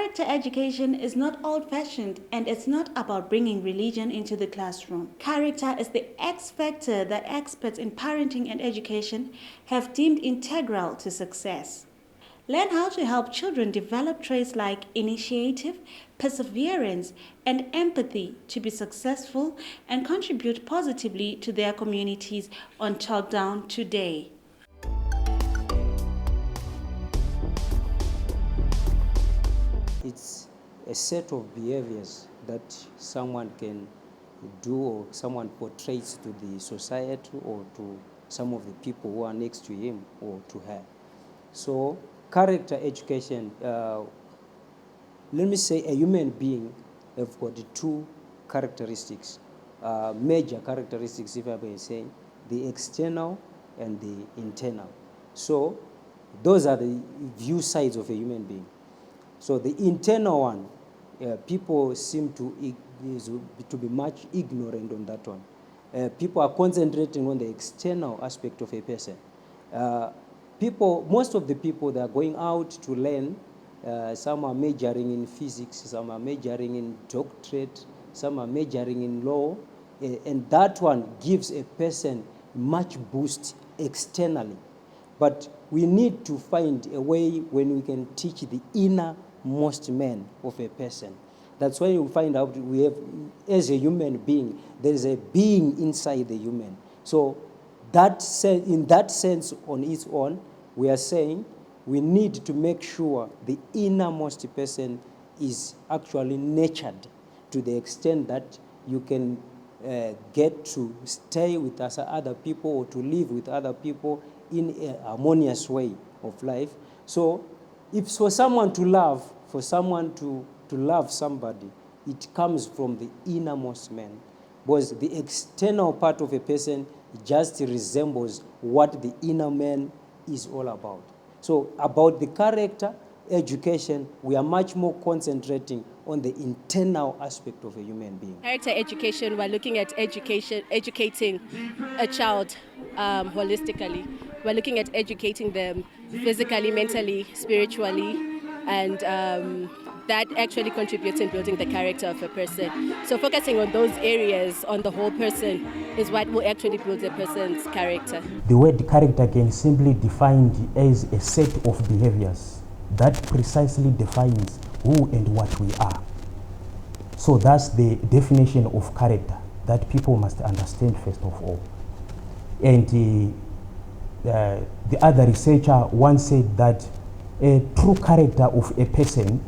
Character education is not old-fashioned, and it's not about bringing religion into the classroom. Character is the X factor that experts in parenting and education have deemed integral to success. Learn how to help children develop traits like initiative, perseverance, and empathy to be successful and contribute positively to their communities on Talkdown today. It's a set of behaviors that someone can do or someone portrays to the society or to some of the people who are next to him or to her. So character education, let me say a human being have got two characteristics, major characteristics, if I may say, the external and the internal. So those are the view sides of a human being. So the internal one, people seem to be much ignorant on that one. People are concentrating on the external aspect of a person. Most of the people that are going out to learn, some are majoring in physics, some are majoring in doctorate, some are majoring in law, and that one gives a person much boost externally. But we need to find a way when we can teach the innermost man of a person. That's why you find out we have, as a human being, there is a being inside the human. So in that sense, on its own, we are saying we need to make sure the innermost person is actually nurtured to the extent that you can get to stay with other people or to live with other people in a harmonious way of life. So if for someone to love, for someone to love somebody, it comes from the innermost man. Because the external part of a person just resembles what the inner man is all about. So about the character education, we are much more concentrating on the internal aspect of a human being. Character education, we're looking at educating a child holistically. We're looking at educating them physically, mentally, spiritually, and that actually contributes in building the character of a person. So focusing on those areas, on the whole person, is what will actually build a person's character. The word character can simply be defined as a set of behaviors that precisely defines who and what we are. So that's the definition of character that people must understand first of all. And the other researcher once said that a true character of a person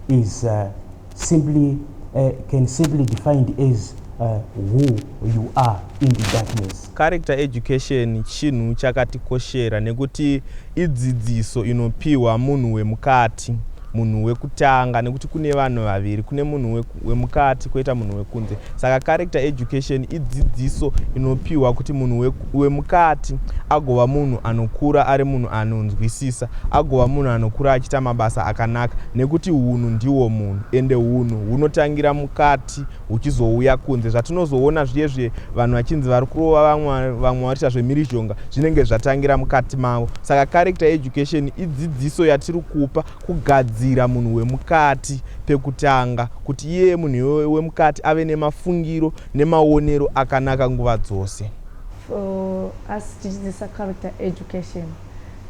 is can simply be defined as who you are in the darkness. Character education chinhu chakatikoshera nekuti idzidziso inopiwa munhu wemukati, munhu wekutanga, nekuti kune vanhu vaviri, kune munhu wemukati koita munhu wekunze. Saka character education idzidziso inopiwa kuti munhu wemukati agova munhu anokura ari munhu anonzwisisa, agova munhu anokura achita mabasa akanaka, nekuti hunhu ndiwo munhu, ende hunhu hunotangira mukati huchizouya kunze. Zvatinozoona zviye vanhu vachinzi vari kurova vamwe vachiita zvemhirizhonga zvinenge zvatangira mukati mavo. Saka character education idzidziso yatiri kupa kugadzira munhu wemukati pekutanga, kuti iye munhu wemukati ave nemafungiro nemaonero akanaka nguva dzose. For us tichidzidzisa character education,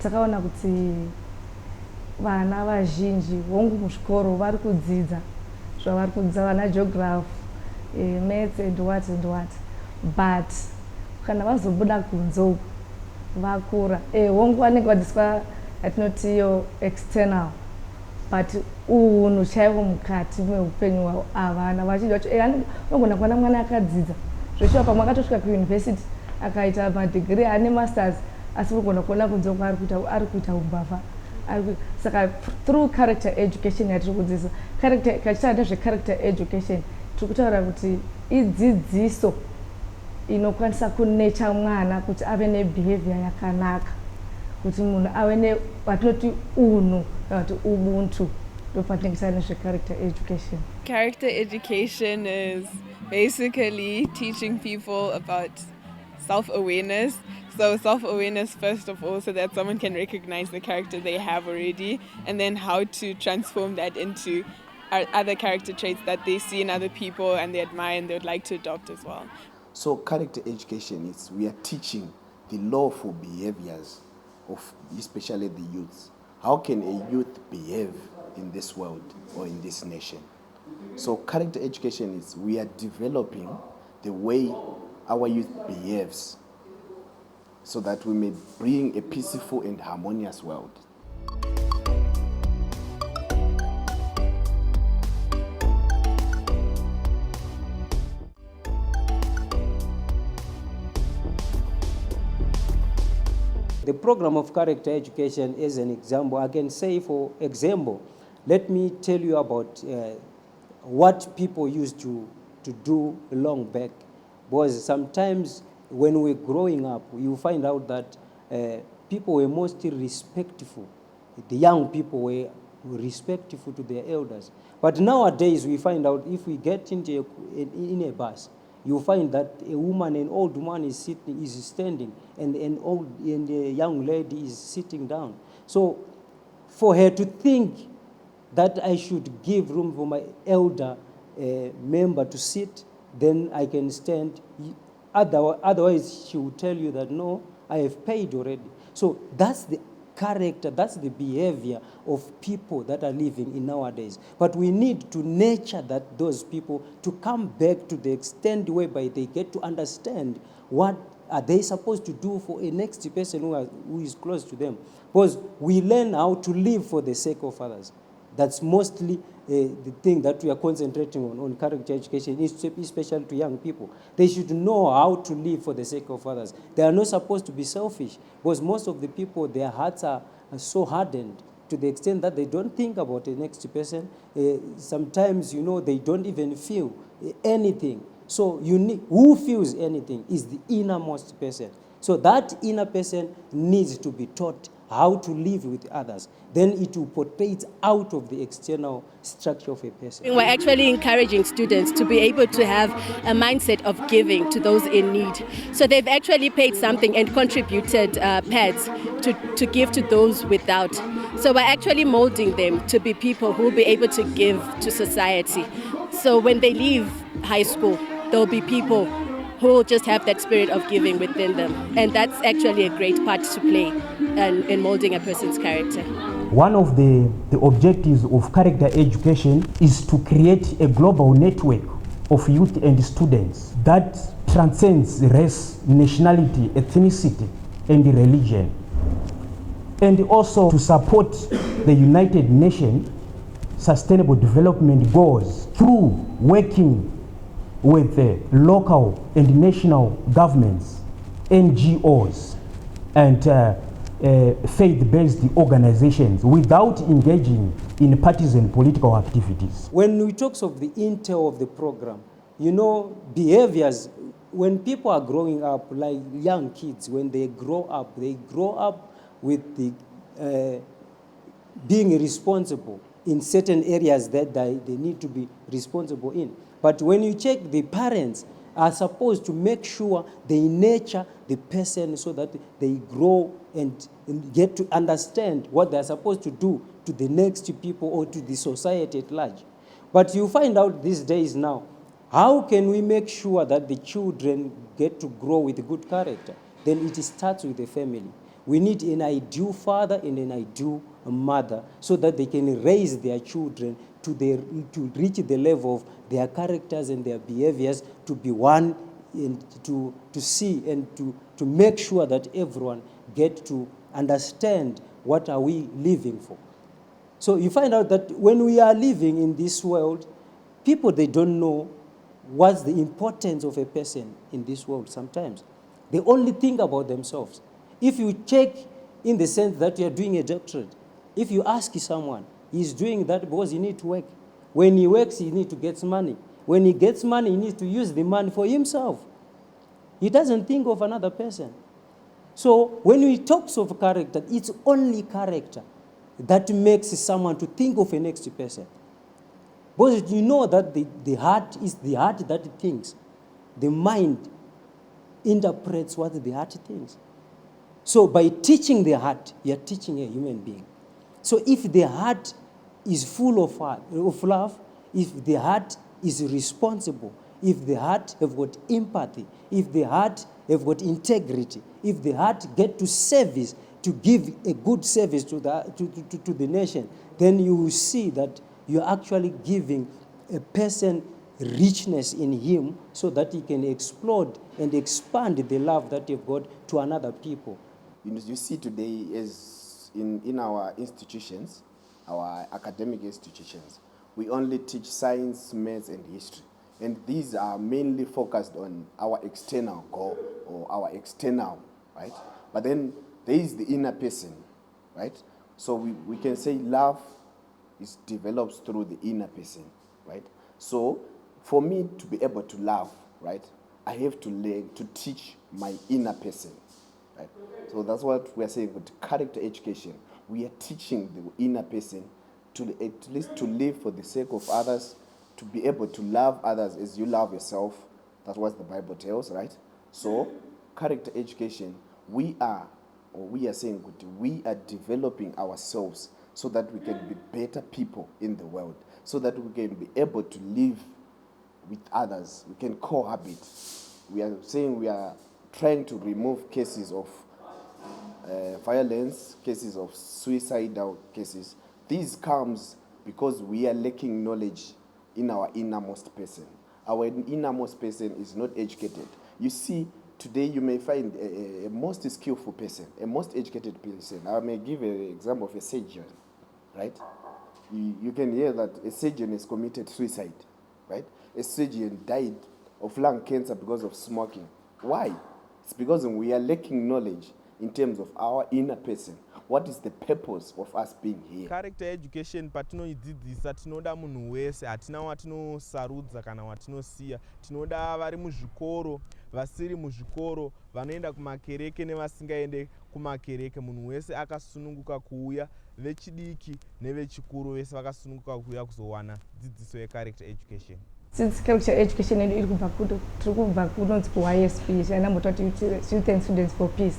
takaona kuti vana vazhinji hongu muzvikoro vari kudzidza zvavari kudzidza, vana geography, maths and what, but kana vazobuda kunze vakura hongu vanenge vadzidziswa yatinoti iyo external, but unhu chaivo mukati meupenyu hwavo havana. Vachidya kuti anogona kuona mwana akadzidza zveshuwa pamwe akatosvika kuuniversity akaita madegree ane masters, asi unogona kuona kunze uko ari kuita umbavha. Saka through character education yatiri kudzidzisa, kachitaura nezvecharacter education tiri kutaura kuti idzidziso inokwanisa kunecha mwana kuti ave nebehavior yakanaka, kuti munhu ave watinoti unhu kana kuti ubuntu. Character education. Character education is basically teaching people about self-awareness. So self-awareness first of all, so that someone can recognize the character they have already, and then how to transform that into other character traits that they see in other people and they admire and they would like to adopt as well. So character education is we are teaching the lawful behaviors of especially the youths. How can a youth behave in this world or in this nation? So character education is we are developing the way our youth behaves so that we may bring a peaceful and harmonious world. The program of character education is an example. I can say, for example, let me tell you about what people used to do long back. Because sometimes when we're growing up, you find out that people were mostly respectful. The young people were respectful to their elders. But nowadays, we find out if we get into in a bus, you find that a woman, an old woman is standing, and a young lady is sitting down. So for her to think that I should give room for my elder member to sit, then I can stand. Otherwise, she will tell you that, no, I have paid already. So that's the character, that's the behavior of people that are living in nowadays. But we need to nurture those people to come back to the extent whereby they get to understand what are they supposed to do for a next person who is close to them. Because we learn how to live for the sake of others. That's mostly the thing that we are concentrating on character education, especially to young people. They should know how to live for the sake of others. They are not supposed to be selfish, because most of the people, their hearts are so hardened to the extent that they don't think about the next person. Sometimes, they don't even feel anything. So who feels anything is the innermost person. So that inner person needs to be taught how to live with others. Then it will portray out of the external structure of a person. We're actually encouraging students to be able to have a mindset of giving to those in need. So they've actually paid something and contributed pads to give to those without. So we're actually molding them to be people who will be able to give to society. So when they leave high school, there'll be people who will just have that spirit of giving within them. And that's actually a great part to play in molding a person's character. One of the objectives of character education is to create a global network of youth and students that transcends race, nationality, ethnicity, and religion. And also to support the United Nations Sustainable Development Goals through working with local and national governments, NGOs, and faith-based organizations without engaging in partisan political activities. When we talk of the intel of the program, behaviors, when people are growing up, like young kids, when they grow up with the being responsible in certain areas that they need to be responsible in. But when you check, the parents are supposed to make sure they nurture the person so that they grow and get to understand what they're supposed to do to the next people or to the society at large. But you find out these days now, how can we make sure that the children get to grow with good character? Then it starts with the family. We need an ideal father and an ideal mother so that they can raise their children to reach the level of their characters and their behaviors to be one, and to see and to make sure that everyone get to understand what are we living for. So you find out that when we are living in this world, people, they don't know what's the importance of a person in this world sometimes. They only think about themselves. If you check in the sense that you are doing a doctorate, if you ask someone, he's doing that because he needs to work. When he works, he needs to get money. When he gets money, he needs to use the money for himself. He doesn't think of another person. So when we talk of character, it's only character that makes someone to think of a next person. Because you know that the heart is the heart that thinks. The mind interprets what the heart thinks. So by teaching the heart, you're teaching a human being. So if the heart is full of love, if the heart is responsible, if the heart have got empathy, if the heart have got integrity, if the heart get to service, to give a good service to the nation, then you will see that you're actually giving a person richness in him so that he can explode and expand the love that you've got to another people. You see today is in our institutions, our academic institutions, we only teach science, maths, and history. And these are mainly focused on our external goal or our external, right? But then there is the inner person, right? So we can say love is develops through the inner person, right? So for me to be able to love, right, I have to learn to teach my inner person, right? So that's what we are saying with character education. We are teaching the inner person to at least to live for the sake of others, to be able to love others as you love yourself. That's what the Bible tells, right? So character education, we are saying we are developing ourselves so that we can be better people in the world, so that we can be able to live with others. We can cohabit. We are saying we are trying to remove cases of violence, cases of suicidal cases. This comes because we are lacking knowledge in our innermost person. Our innermost person is not educated. You see, today you may find a most skillful person, a most educated person. I may give an example of a surgeon, right? You can hear that a surgeon has committed suicide, right? A surgeon died of lung cancer because of smoking. Why? It's because we are lacking knowledge in terms of our inner person. What is the purpose of us being here? Character education patinoidzidzisa tinoda munhu wese, hatina watinosarudza kana watinosiya. Tinoda vari muzvikoro, vasiri muzvikoro, vanoenda kumakereke nevasingaende kumakereke. Munhu wese akasununguka kuuya, vechidiki nevechikuru vese vakasununguka kuuya kuzowana dzidziso ye-character education. Since character education iri kubva kunonzi kuYSP, yanambototi Youth and Students for Peace,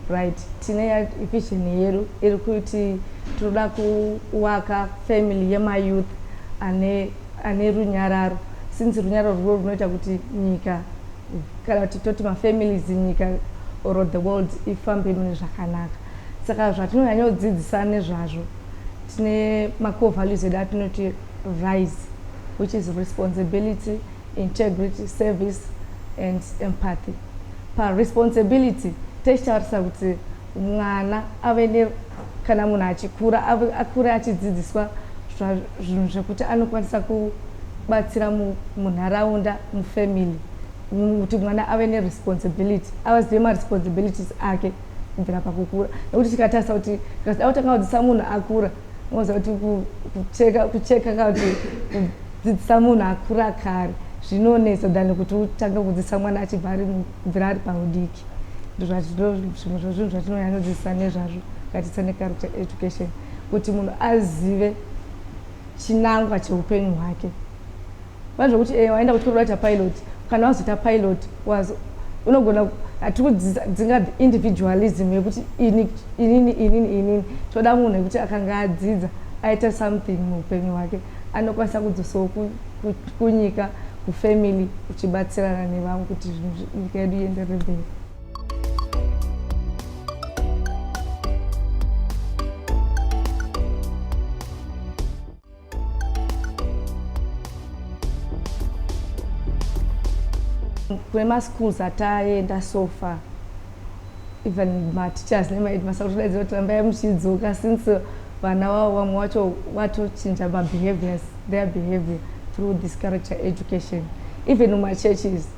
right? Tine vision yedu iri kuti tinoda kuwaka family yema-youth ane runyararo. Since runyararo rwo runoita kuti nyika kana kuti toti mafamilies nyika or the world ifambe mune zvakanaka. Saka zvatinonyanyodzidzisa nezvazvo, tine ma-core values edu atinoti RISE, which is responsibility, integrity, service, and empathy. Pa responsibility, tichitarisa kuti mwana ave kana munhu achikura akure achidzidziswa zvinhu zvekuti anokwanisa kubatsira munharaunda, mufamily, kuti mwana ave neresponsibility, avazive ma-responsibilities ake kubvira pakukura. Nekuti tikatarisa kuti autanga kudzidzisa munhu akura, unoziva kuti kucheka kana kuti kudzidzisa munhu akura kare zvinonesa than kuti utange kudzidzisa mwana achibvira ari paudiki. Zvimwe zvezvinhu zvatinonyanyodzidzisa nezvazvo ngatidzidza ne-character education, kuti munhu azive chinangwa cheupenyu hwake. Vanhu kuti waenda kuchikoro cha pilot, kana wazoita pilot unogona hatikudzinga individualism yekuti inini. Toda munhu wekuti akanga adzidza aita something muupenyu hwake, anokwanisa kudzosawo kunyika, kufamily, kuchibatsirana nevamwe kuti nyika yedu ienderere mberi. Kune ma-schools ataenda so far, even ma-teachers nemaheadmaster kuti daidzira kuti rambai muchidzoka, since vana vavo vamwe wacho watochinja ma-behaviors, their behavior through this character education. Even muma-churches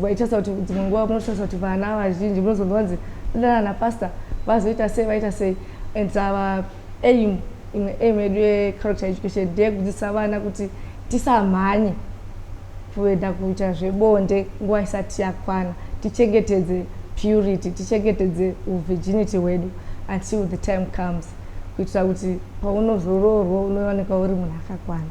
vaitarisa kuti dzimwe nguva munotarisa kuti vana vazhinji munozonzwa kunzi dana napastor vazoita sei vaita sei. And our aim yedu ye-character education ndeyekudzidzisa vana kuti tisamhanye kuenda kuita zvebonde nguva isati yakwana, tichengetedze purity, tichengetedze virginity hwedu until the time comes, kuitira kuti paunozoroorwa unowanika uri munhu akakwana.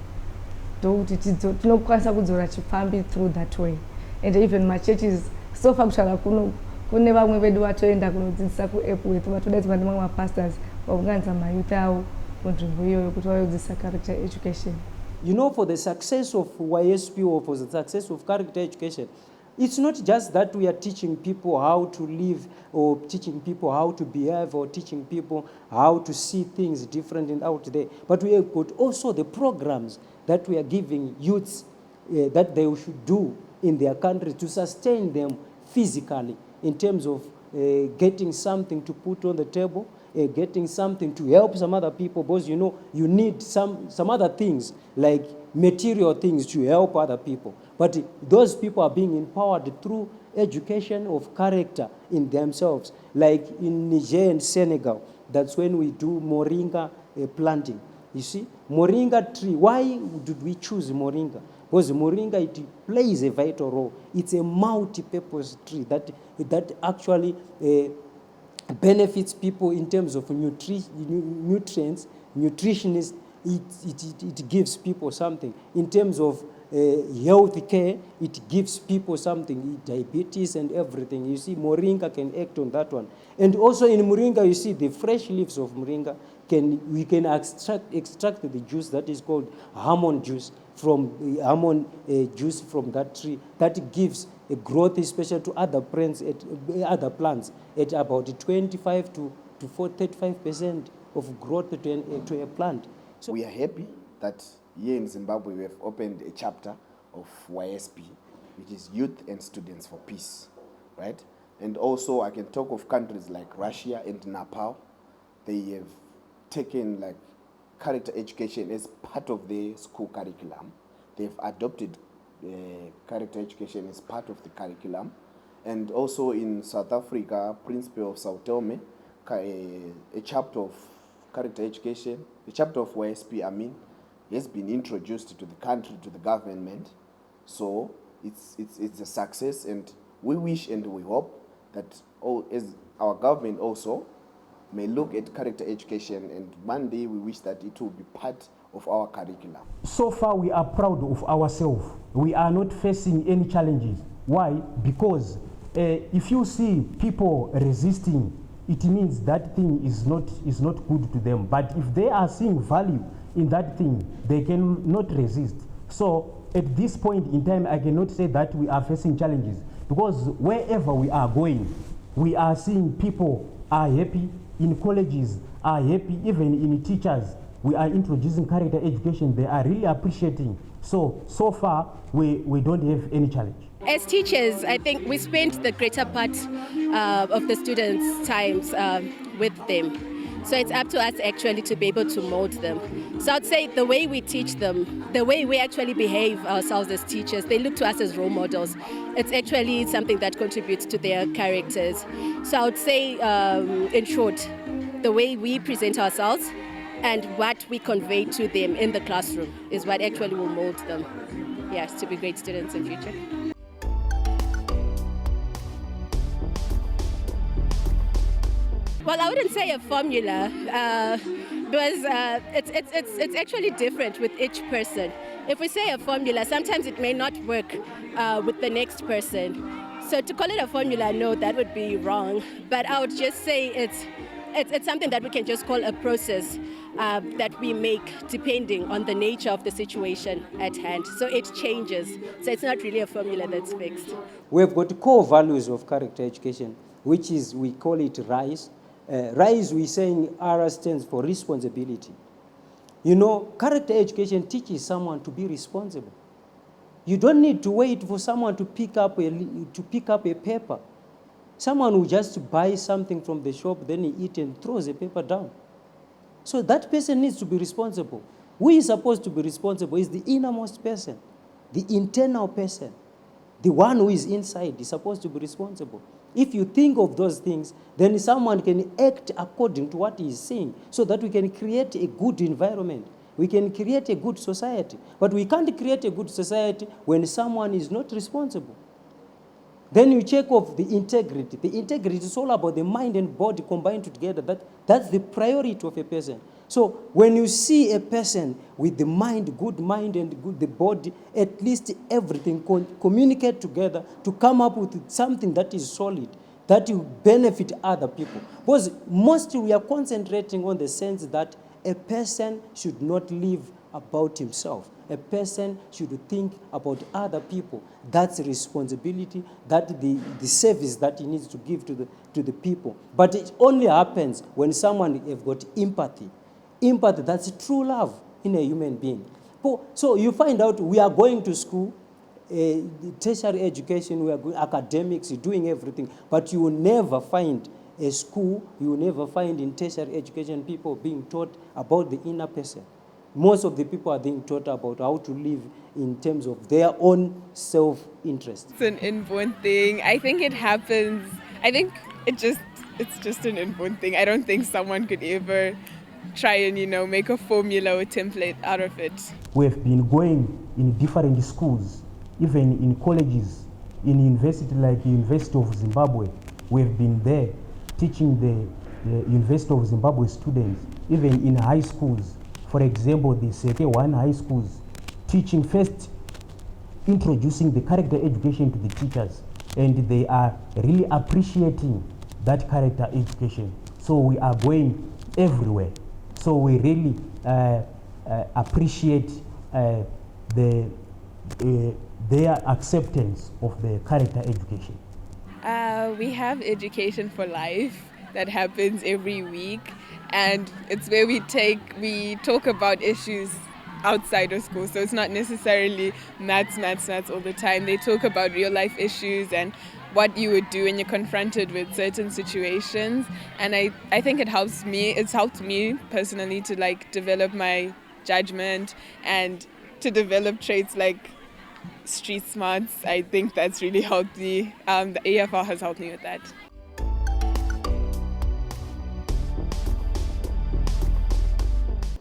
Ndokuti tinokwanisa kudzora chipfambi through that way. And even my churches sofa kushala kuno kune vamwe vedu vatoenda kunodzidzisa kuapp wetu vatodaidzwa nemamwe mapastors vaunganidza mayouth avo munzvimbo iyoyo kuti vayodzidzisa character education. You know, for the success of YSP or for the success of character education, it's not just that we are teaching people how to live or teaching people how to behave or teaching people how to see things different and out there, but we have got also the programs that we are giving youths that they should do in their country to sustain them physically in terms of getting something to put on the table, getting something to help some other people, because you know you need some other things like material things to help other people. But those people are being empowered through education of character in themselves. Like in Niger and Senegal, that's when we do moringa planting. You see, moringa tree, why did we choose moringa? Because moringa, it plays a vital role. It's a multi-purpose tree that actually benefits people in terms of nutrients, nutritionists. It gives people something. In terms of health care, it gives people something, diabetes and everything. You see, moringa can act on that one. And also in moringa, you see the fresh leaves of moringa, we can extract the juice that is called almond juice from almond juice from that tree. That gives a growth, especially to other plants at about 25 to 35% of growth to a plant. So we are happy that here in Zimbabwe we have opened a chapter of YSP, which is Youth and Students for Peace, right? And also I can talk of countries like Russia and Nepal. They have taken like character education as part of their school curriculum. They've adopted character education as part of the curriculum. And also in South Africa, Principal of Sao Tome, a chapter of character education, the chapter of YSP, has been introduced to the country, to the government. So it's a success, and we wish and we hope that as our government also may look at character education, and one day we wish that it will be part of our curriculum. So far we are proud of ourselves. We are not facing any challenges. Why? Because if you see people resisting, it means that thing is not good to them. But if they are seeing value in that thing, they cannot resist. So at this point in time, I cannot say that we are facing challenges, because wherever we are going, we are seeing people are happy, in colleges are happy, even in teachers. We are introducing character education. They are really appreciating. So far, we don't have any challenge. As teachers, I think we spend the greater part of the students' times with them. So it's up to us actually to be able to mold them. So I'd say the way we teach them, the way we actually behave ourselves as teachers, they look to us as role models. It's actually something that contributes to their characters. So I would say, in short, the way we present ourselves and what we convey to them in the classroom is what actually will mold them, yes, to be great students in future. Well, I wouldn't say a formula, because it's actually different with each person. If we say a formula, sometimes it may not work with the next person. So to call it a formula, no, that would be wrong. But I would just say it's something that we can just call a process that we make depending on the nature of the situation at hand. So it changes. So it's not really a formula that's fixed. We've got core values of character education, which is, we call it RISE. RISE, we're saying R stands for responsibility. You know, character education teaches someone to be responsible. You don't need to wait for someone to pick up a paper. Someone will just buy something from the shop, then he eats and throws the paper down. So that person needs to be responsible. Who is supposed to be responsible is the innermost person, the internal person. The one who is inside is supposed to be responsible. If you think of those things, then someone can act according to what he is saying, so that we can create a good environment. We can create a good society. But we can't create a good society when someone is not responsible. Then you check off the integrity. The integrity is all about the mind and body combined together. That's the priority of a person. So when you see a person with the mind, good mind and good the body, at least everything communicate together to come up with something that is solid, that will benefit other people. Because mostly we are concentrating on the sense that a person should not live about himself. A person should think about other people. That's a responsibility, that the service that he needs to give to the people. But it only happens when someone has got empathy. Empathy, that's true love in a human being. So you find out we are going to school, tertiary education, we are going, academics, doing everything, but you will never find a school, you will never find in tertiary education people being taught about the inner person. Most of the people are being taught about how to live in terms of their own self-interest. It's an inborn thing. I think it happens. I think it's just an inborn thing. I don't think someone could ever try and, make a formula or template out of it. We have been going in different schools, even in colleges, in university like University of Zimbabwe. We have been there teaching the University of Zimbabwe students, even in high schools. For example, the Seke 1 high schools, teaching first, introducing the character education to the teachers, and they are really appreciating that character education. So we are going everywhere. So we really appreciate their acceptance of the character education. We have Education for Life that happens every week, and it's where we talk about issues outside of school. So it's not necessarily maths all the time. They talk about real life issues and what you would do when you're confronted with certain situations. And I think it's helped me personally to develop my judgment and to develop traits like street smarts. I think that's really helped me. The AFR has helped me with that.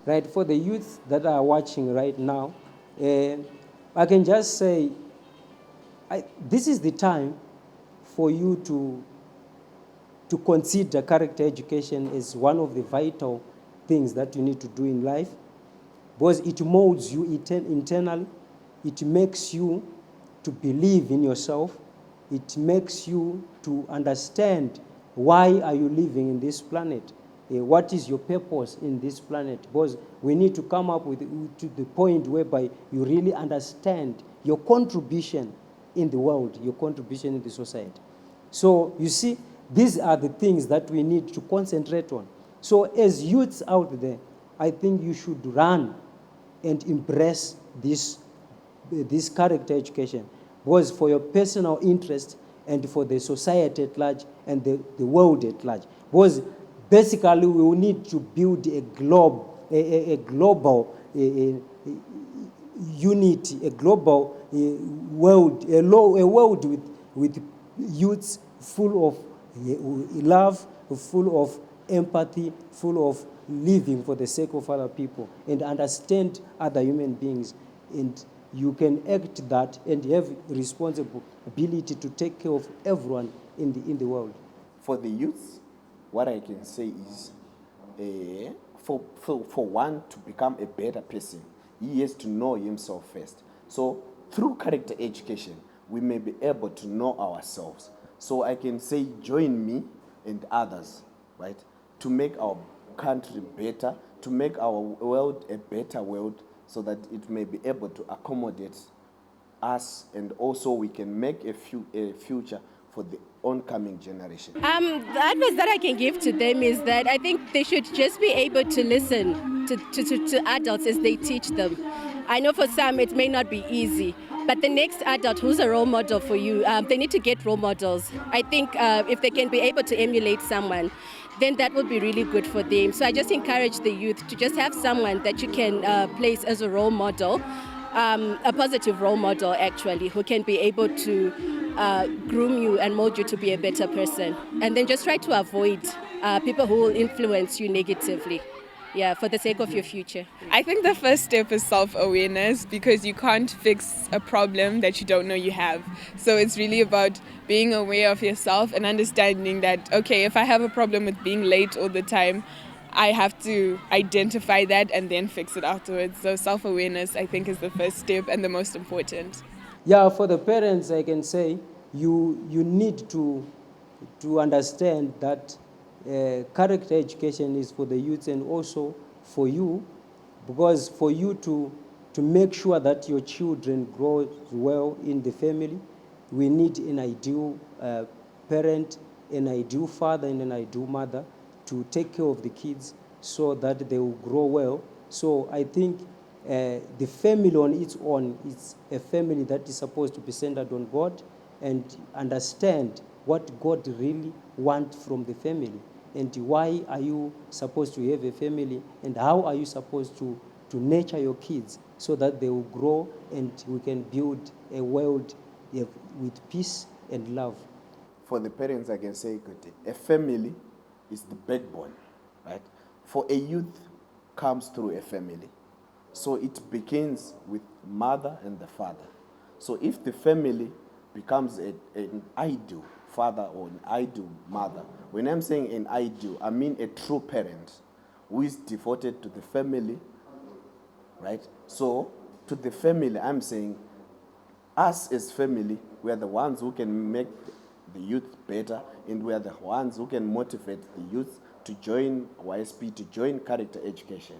Right, for the youth that are watching right now, I can just say, this is the time for you to consider character education as one of the vital things that you need to do in life, because it molds you internally, it makes you to believe in yourself, it makes you to understand why are you living in this planet. What is your purpose in this planet? Because we need to come up to the point whereby you really understand your contribution in the world, your contribution in the society. So you see, these are the things that we need to concentrate on. So as youths out there, I think you should run and embrace this character education, both for your personal interest and for the society at large and the world at large. Because basically, we will need to build a global unity, a global world, a world with youths full of love, full of empathy, full of living for the sake of other people and understand other human beings. And you can act that and have responsibility to take care of everyone in the world. For the youth, what I can say is, for one to become a better person, he has to know himself first. So through character education, we may be able to know ourselves. So I can say, join me and others, right, to make our country better, to make our world a better world, so that it may be able to accommodate us, and also we can make a future for the oncoming generation. The advice that I can give to them is that I think they should just be able to listen to adults as they teach them. I know for some it may not be easy, but the next adult who's a role model for you, they need to get role models. I think if they can be able to emulate someone, then that would be really good for them. So I just encourage the youth to just have someone that you can place as a role model, a positive role model actually, who can be able to groom you and mold you to be a better person. And then just try to avoid people who will influence you negatively. Yeah, for the sake of your future. I think the first step is self-awareness, because you can't fix a problem that you don't know you have. So it's really about being aware of yourself and understanding that, okay, if I have a problem with being late all the time, I have to identify that and then fix it afterwards. So self-awareness, I think, is the first step and the most important. Yeah, for the parents, I can say you need to understand that character education is for the youth and also for you, because for you to make sure that your children grow well in the family, we need an ideal parent, an ideal father, and an ideal mother to take care of the kids so that they will grow well. So I think the family on its own is a family that is supposed to be centered on God and understand what God really wants from the family, and why are you supposed to have a family, and how are you supposed to nurture your kids so that they will grow and we can build a world with peace and love. For the parents, I can say, a family is the backbone, right? For a youth comes through a family. So it begins with mother and the father. So if the family becomes an ideal father or an ideal mother, when I'm saying an ideal, I mean a true parent who is devoted to the family, right? So to the family, I'm saying us as family, we are the ones who can make the youth better, and we are the ones who can motivate the youth to join YSP, to join character education.